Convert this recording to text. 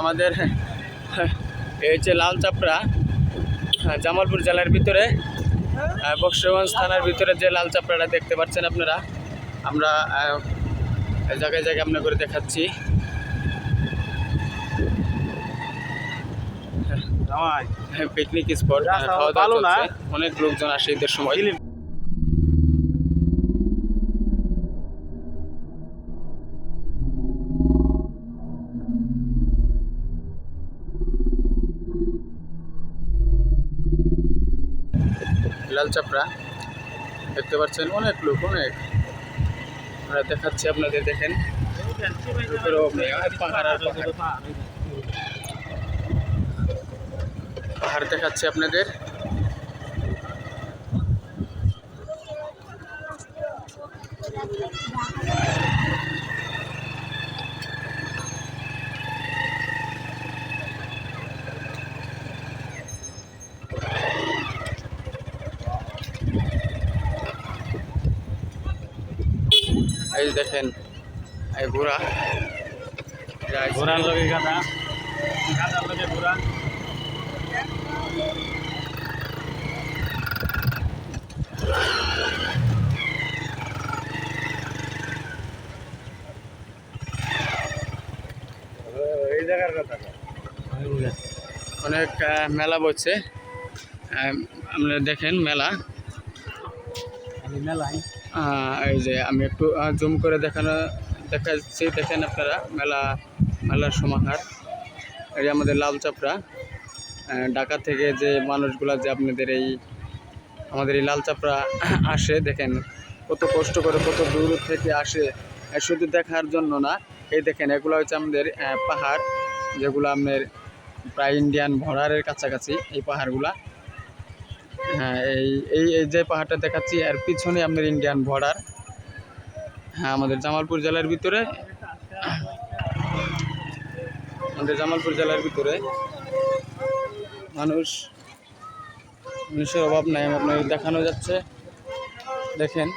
আমাদের এই যে লাল চাপড়া জামালপুর জেলার ভিতরে বক্সগঞ্জ থানার ভিতরে যে লাল চাপড়াটা দেখতে পাচ্ছেন আপনারা, আমরা জায়গায় জায়গায় আপনার করে দেখাচ্ছি। পিকনিক স্পট, খাওয়া দাওয়া চলছে, অনেক লোকজন আসে ঈদের সময়। লাল চাপড়া দেখতে পাচ্ছেন, অনেক লোক, অনেক। আমরা দেখাচ্ছি আপনাদের, দেখেন পাহাড় দেখাচ্ছি আপনাদের। এই দেখেন এই ঘোড়া, ঘোড়ার লগে গাদা, গাদার লগে ঘোড়া। এই জায়গার কথা অনেক মেলা বসছে, আপনারা দেখেন মেলা। মেলায় এই যে আমি একটু জুম করে দেখাচ্ছি, দেখেন আপনারা মেলার সমাহার। এই আমাদের লাল চাপড়া, ঢাকা থেকে যে মানুষগুলা যে আপনাদের আমাদের এই লাল চাপড়া আসে, দেখেন কত কষ্ট করে, কত দূর থেকে আসে শুধু দেখার জন্য না। এই দেখেন এগুলো হচ্ছে আমাদের পাহাড়, যেগুলো আপনার প্রায় ইন্ডিয়ান বর্ডারের কাছাকাছি এই পাহাড়গুলা। হ্যাঁ, এই যে পাহাড়টা দেখাচ্ছি এর পিছনে আপনার ইন্ডিয়ান বর্ডার। হ্যাঁ, আমাদের জামালপুর জেলার ভিতরে, মানুষের অভাব নাই, আপনার দেখানো যাচ্ছে, দেখেন।